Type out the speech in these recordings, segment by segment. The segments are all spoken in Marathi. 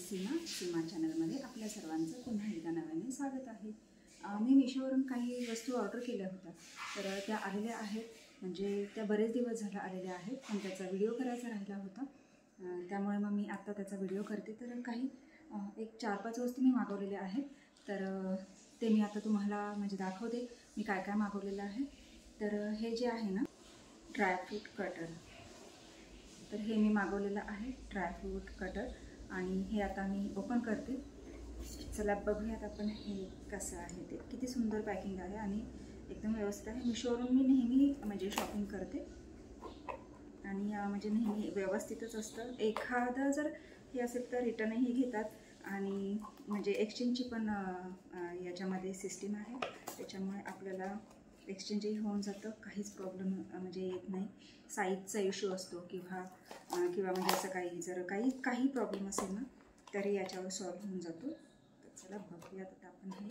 सीमा चॅनलमध्ये आपल्या सर्वांचं पुन्हा एकदा नव्याने स्वागत आहे। मी मिशोवरून काही वस्तू ऑर्डर केल्या होत्या, तर त्या आलेल्या आहेत, म्हणजे त्या बरेच दिवस झाले आलेल्या आहेत, पण त्याचा व्हिडिओ करायचा राहिला होता, त्यामुळे मग मी आता त्याचा व्हिडिओ करते। तर काही एक 4-5 वस्तू मी मागवलेल्या आहेत, तर ते मी आता तुम्हाला म्हणजे दाखवते मी काय काय मागवलेलं आहे। तर हे जे आहे ना ड्रायफ्रूट कटर, तर हे मी मागवलेलं आहे ड्रायफ्रूट कटर, आणि हे आता मी ओपन करते। चला बघूयात आपण हे कसं आहे, ते किती सुंदर पॅकिंग आहे आणि एकदम व्यवस्थित आहे। मिशोवरून मी नेहमी म्हणजे शॉपिंग करते आणि म्हणजे नेहमी व्यवस्थितच असतं। एखादं जर हे असेल तर रिटर्नही घेतात आणि म्हणजे एक्सचेंजची पण याच्यामध्ये सिस्टीम आहे, त्याच्यामुळे आपल्याला एक्सचेंजही होऊन जातं, काहीच प्रॉब्लेम म्हणजे येत नाही। साईजचा इश्यू असतो किंवा म्हणजे असं काही जर काही प्रॉब्लेम असेल ना तरी याच्यावर सॉल्व्ह होऊन जातो। तर चला बघूयात आता आपण हे।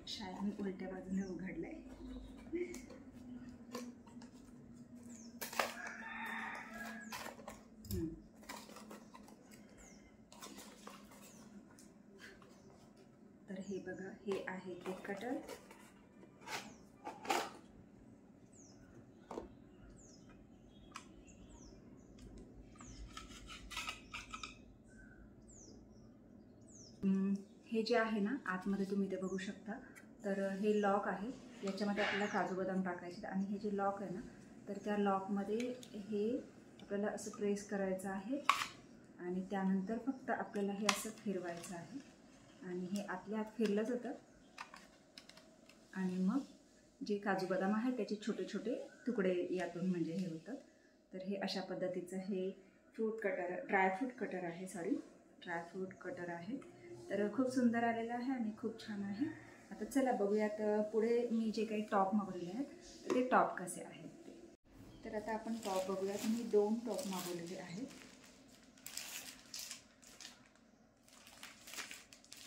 शायद मी उलट्या बाजूने उघडलंय। तर हे बघा, हे आहे ते कटर। हे जे आहे ना आतमध्ये तुम्ही ते बघू शकता, तर हे लॉक आहे, याच्यामध्ये आपल्याला काजू बदाम टाकायचे आणि हे जे लॉक आहे ना, तर त्या लॉकमध्ये हे आपल्याला असं प्रेस करायचं आहे आणि त्यानंतर फक्त आपल्याला हे असं फिरवायचं आहे आणि हे आतल्या आत फिरलं जातं आणि मग जे काजू बदाम आहे त्याचे छोटे छोटे तुकडे यातून म्हणजे हे होतं। तर हे अशा पद्धतीचं हे ड्रायफ्रूट कटर आहे। तर खूप सुंदर आलेलं आहे आणि खूप छान आहे। आता चला बघूयात पुढे मी जे काही टॉप मागवलेले आहेत तर ते टॉप कसे आहेत ते। तर आता आपण टॉप बघूयात। मी 2 टॉप मागवलेले आहेत,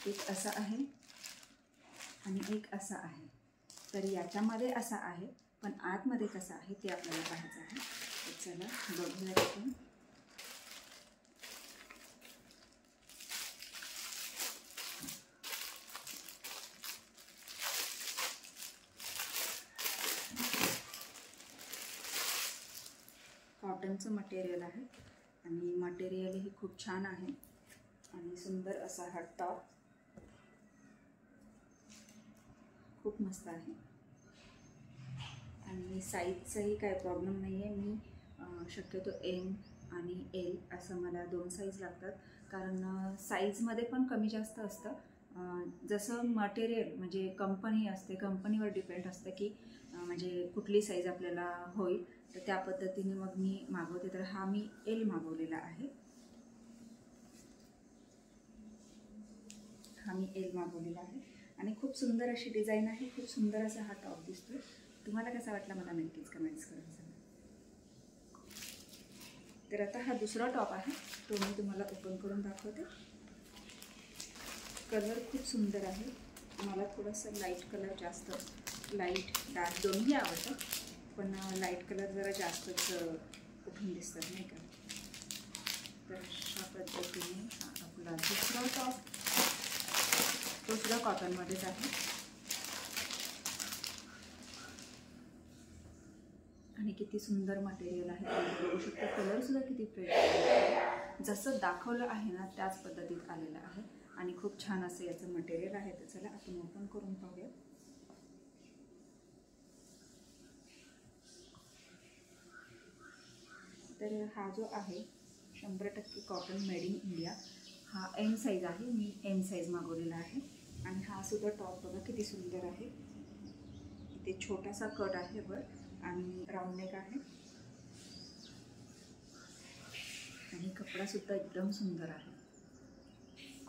एक असा आहे आणि एक असा आहे। तर याच्यामध्ये असा आहे, पण आतमध्ये कसा आहे ते आपल्याला पाहायचं आहे। तर चला बघूयात आपण। कॉटनचं मटेरियल आहे आणि मटेरियलही खूप छान आहे आणि सुंदर असा हा टॉप खूप मस्त आहे आणि साईजचाही काही प्रॉब्लेम नाही आहे। मी शक्यतो M आणि L असं मला 2 साईज लागतात, कारण साईजमध्ये पण कमी जास्त असतं। जसं मटेरियल म्हणजे कंपनी असते, कंपनीवर डिपेंड असतं की म्हणजे कुठली साईज आपल्याला होईल, तर त्या पद्धतीने मग मी मागवते। तर हा मी L मागवलेला आहे, आणि खूप सुंदर अशी डिझाईन आहे, खूप सुंदर असा हा टॉप दिसतोय। तुम्हाला कसा वाटला मला नक्कीच कमेंट्स करून सांगा। तर आता हा दुसरा टॉप आहे, तो मी तुम्हाला ओपन करून दाखवते। कलर खूप सुंदर आहे, मला थोडंसं लाईट कलर जास्त, लाईट डार्क दोन्ही आवडतं, पण लाईट कलर जरा जास्तच उठून दिसतात नाही का। तर अशा पद्धतीने हा आपला दुसरा टॉप, तो सुद्धा कॉटनमध्येच आहे आणि किती सुंदर मटेरियल आहे तुम्ही बघू शकता। कलर सुद्धा किती फ्रेश आहे, जसं दाखवलं आहे ना त्याच पद्धतीत आलेलं आहे आणि खूप छान असं याचं मटेरियल आहे। तर चला आपण ओपन करून पाहूया। तर हा जो आहे 100% कॉटन मेड इन इंडिया, हा M साईज आहे, मी M साईज मागवलेला आहे। आणि हा सुद्धा टॉप बघा किती सुंदर आहे, इथे छोटासा कट आहे वर आणि राऊंड नेक आहे आणि कपडा सुद्धा एकदम सुंदर आहे,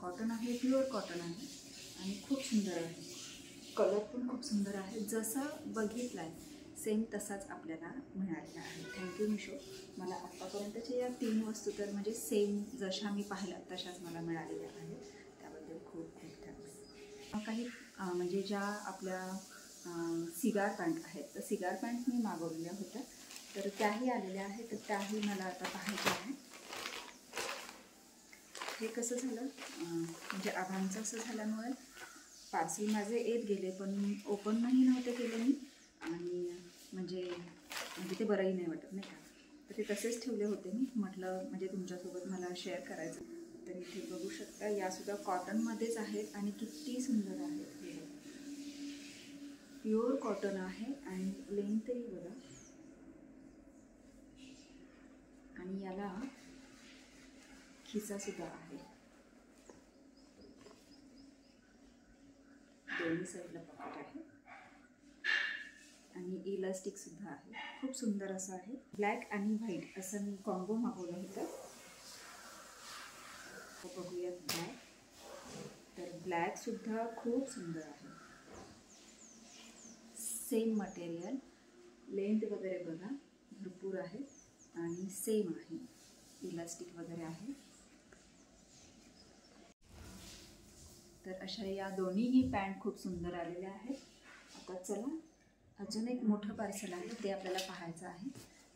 कॉटन आहे, प्युअर कॉटन आहे आणि खूप सुंदर आहे। कलर पण खूप सुंदर आहे, जसा बघितला आहे सेम तसाच आपल्याला मिळालेला आहे। थँक्यू मिशो, मला आत्तापर्यंतच्या या 3 वस्तू तर म्हणजे सेम जशा मी पाहिल्या तशाच मला मिळालेल्या आहेत, त्याबद्दल खूप खूप थँक्स। काही म्हणजे ज्या आपल्या सिगार पॅन्ट आहेत. तर सिगार पॅन्ट मी मागवलेल्या होत्या, तर त्याही आलेल्या आहेत. तर त्याही मला आता पाहायच्या आहे. हे कसं झालं, म्हणजे आभांचं असं झाल्यामुळे पार्सल माझे येत गेले, पण ओपनही नव्हते केले मी, आणि म्हणजे ते बरंही नाही वाटत नाही का. तर ते तसेच ठेवले होते मी. म्हटलं म्हणजे तुमच्यासोबत मला शेअर करायचं. तर इथे बघू शकता, यासुद्धा कॉटनमध्येच आहेत आणि किती सुंदर आहेत. हे प्युअर कॉटन आहे आणि लेंथही बघा. आणि याला खिसासुद्धा आहे, दोन्ही साईडला पॉकेट आहे आणि इलास्टिकसुद्धा आहे. खूप सुंदर असं आहे. ब्लॅक आणि व्हाईट असं मी कॉम्बो मागवलं होतं. बघूयात ब्लॅक. तर ब्लॅकसुद्धा खूप सुंदर आहे. सेम मटेरियल, लेंथ वगैरे बघा भरपूर आहे आणि सेम आहे, इलास्टिक वगैरे आहे. तर अशा या दोन्हीही पॅन्ट खूप सुंदर आलेल्या आहेत. आता चला, अजून एक मोठं पार्सल आहे, ते आपल्याला पाहायचं आहे.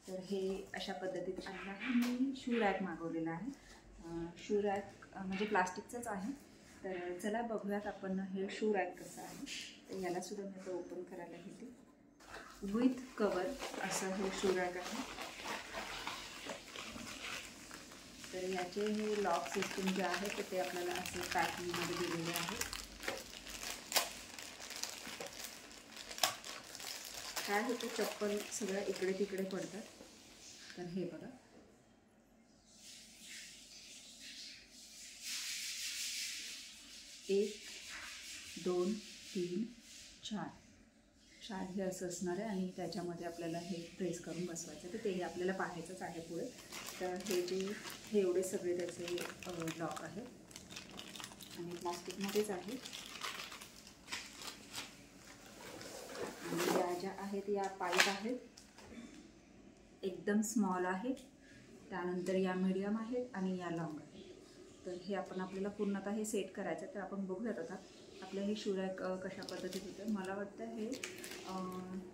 तर हे अशा पद्धतीत आलेलं आहे. मी शू रॅक मागवलेला आहे. शू रॅक म्हणजे प्लास्टिकचंच आहे. तर चला बघूयात आपण हे शू रॅक कसं आहे. तर यालासुद्धा मी आता ओपन करायला घेते. विथ कवर असं हे शू रॅक आहे. तर याचे हे लॉक सिस्टम जे आहे तर ते आपल्याला असे पॅकिंगमध्ये दिलेले आहे. काय होतं, चप्पल सगळ्या इकडे तिकडे पडतात. तर हे बघा, एक, दोन, तीन, चार हे असं असणार आहे आणि त्याच्यामध्ये आपल्याला हे प्रेस करून बसवायचं. तर तेही आपल्याला पाहायचंच आहे पुढे. तर हे एवढे सगळे त्याचे लॉक आहेत आणि प्लास्टिकमध्येच आहे. आणि या ज्या आहेत या पाईप आहेत, एकदम स्मॉल आहेत. त्यानंतर या मीडियम आहेत आणि या लॉंग आहेत. तर हे आपल्याला पूर्णतः हे सेट करायचं. तर आपण बघूयात आता आपलं हे शू रॅक कशा पद्धतीत होतं. मला वाटतं हे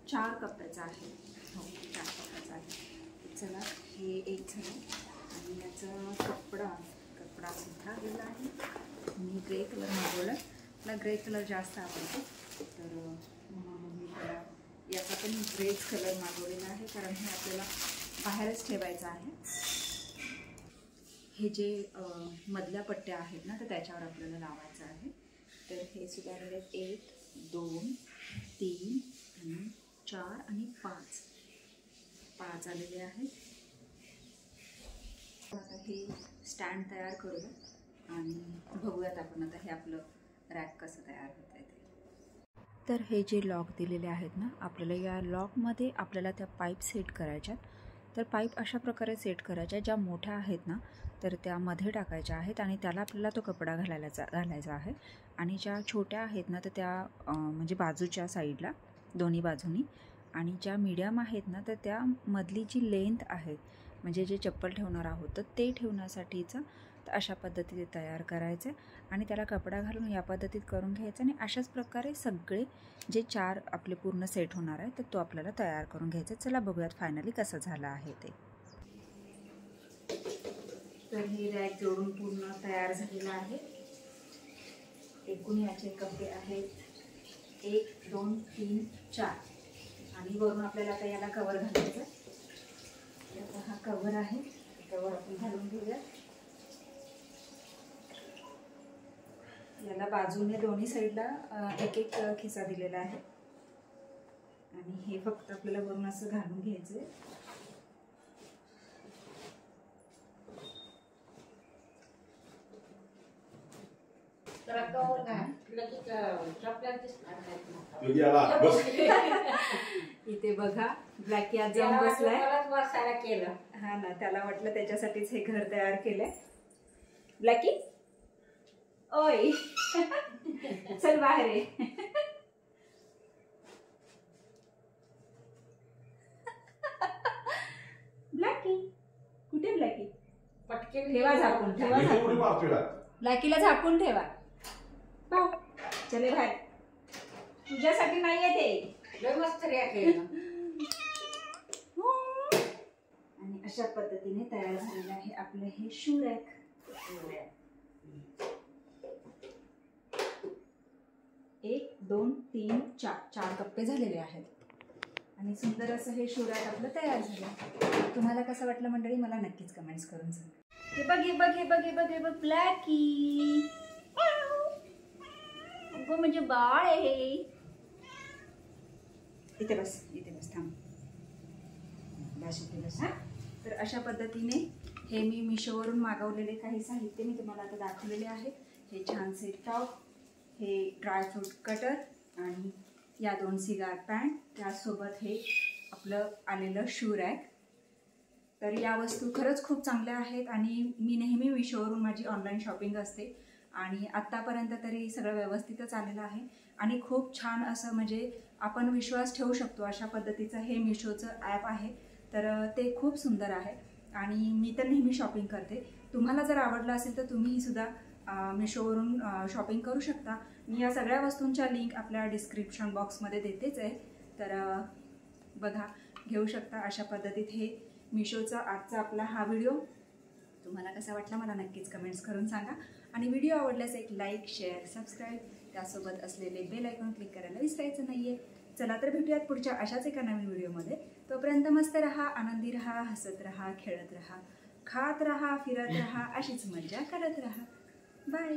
4 कप्प्याचं आहे. हो, 4 कप्प्याचं आहे. चला, हे एक झालं. आणि याचा कपडासुद्धा आलेला आहे. मी ग्रे कलर मागवला. मला ग्रे कलर जास्त आवडतो, तर म्हणून मी त्याला याचा पण ग्रेच कलर मागवलेला आहे, कारण हे आपल्याला बाहेरच ठेवायचं आहे. हे जे मधल्या पट्ट्या आहेत ना, तर त्याच्यावर आपल्याला लावायचं आहे. तर हे सुद्धा आलेले आहेत 1, 2, 3 आणि 4 आणि 5 आलेले आहेत. आता हे स्टँड तयार करूया आणि बघूयात आपण आता हे आपलं रॅक कसं तयार होत आहे ते. तर हे जे लॉक दिलेले आहेत ना, आपल्याला या लॉकमध्ये आपल्याला त्या पाईप सेट करायच्यात. तर पाईप अशा प्रकारे सेट करायच्या, ज्या मोठ्या आहेत ना तर त्यामध्ये टाकायच्या आहेत आणि त्याला आपल्याला तो कपडा घालायचा आहे. आणि ज्या छोट्या आहेत ना तर त्या म्हणजे बाजूच्या साईडला दोन्ही बाजूनी, आणि ज्या मीडियम आहेत ना तर त्या मधली जी लेंथ आहे म्हणजे जे चप्पल ठेवणार आहोत तर ते ठेवण्यासाठीचं तर अशा पद्धतीने तयार करायचं आणि त्याला कपडा घालून या पद्धतीत करून घ्यायचं. आणि अशाच प्रकारे सगळे जे 4 आपले पूर्ण सेट होणार आहे तर तो आपल्याला तयार करून घ्यायचा. चला बघूयात फायनली कसं झालं आहे ते. तर हे रॅक जोडून पूर्ण तयार झालेलं आहे. एकूण याचे कप्पे आहेत 1, 2, 3, 4 आणि वरून आपल्याला आता याला कवर घालायचं. याचा हा कवर आहे, कवर आपण घालून घेऊया. याला बाजूने दोन्ही साईडला एक एक खिसा दिलेला आहे आणि हे फक्त आपल्याला वरून असं घालून घ्यायचं आहे. इथे बघा ब्लॅकी आज जाऊन बसलाय. केलं हा ना, त्याला वाटलं त्याच्यासाठीच हे घर तयार केलंय. ब्लॅकी ओय चल बाहेर ये. ब्लॅकी कुठे? ब्लॅकी पटके ठेवा, झाकून ठेवा. ब्लॅकीला झाकून ठेवा. चले बाहेर. तुझ्यासाठी नाहीये ते. लय मस्त रॅक आहे ना. आणि अशा पद्धतीने तयार झालेलं आहे आपलं हे शू रॅक. 1 2 3 4 कप्पे झालेले आहेत आणि सुंदर असं हे शू रॅक आपलं तयार झालं. तुम्हाला कसं वाटलं मंडळी मला नक्कीच कमेंट्स करून सांगा. हे बघ हे बघ हे बघ हे बघ हे बघ ब्लॅकी. अगं म्हणजे बाळ आहे. इथे बस थांब. बस इथे बस. हा, तर अशा पद्धतीने हे मी मिशोवरून मागवलेले काही साहित्य मी तुम्हाला आता दाखवलेले आहे. हे छानसे टॉप, हे ड्रायफ्रूट कटर आणि या 2 सिगार पॅन्ट, त्यासोबत हे आपलं आलेलं शू रॅक. तर या वस्तू खरंच खूप चांगल्या आहेत आणि मी नेहमी मिशोवरून माझी ऑनलाईन शॉपिंग असते आणि आत्तापर्यंत तरी सगळं व्यवस्थितच आलेलं आहे आणि खूप छान असं म्हणजे आपण विश्वास ठेवू शकतो अशा पद्धतीचं हे मिशोचं ॲप आहे. तर ते खूप सुंदर आहे आणि मी तर नेहमी शॉपिंग करते. तुम्हाला जर आवडलं असेल तर तुम्ही सुद्धा मिशोवरून शॉपिंग करू शकता. मी या सगळ्या वस्तूंच्या लिंक आपल्या डिस्क्रिप्शन बॉक्समध्ये देतेच आहे. तर बघा, घेऊ शकता. अशा पद्धतीत हे मिशोचा आजचा आपला हा व्हिडिओ तुम्हाला कसा वाटला मला नक्कीच कमेंट्स करून सांगा आणि व्हिडिओ आवडल्यास एक लाईक, शेअर, सबस्क्राईब, त्यासोबत असलेले बेल आयकॉन क्लिक करायला विसरायचं नाहीये. चला तर भेटूयात पुढच्या अशाच एका नवीन व्हिडिओमध्ये. तोपर्यंत मस्त रहा, आनंदी रहा, हसत रहा, खेळत रहा, खात रहा, फिरत रहा, अशीच मजा करत रहा. बाय.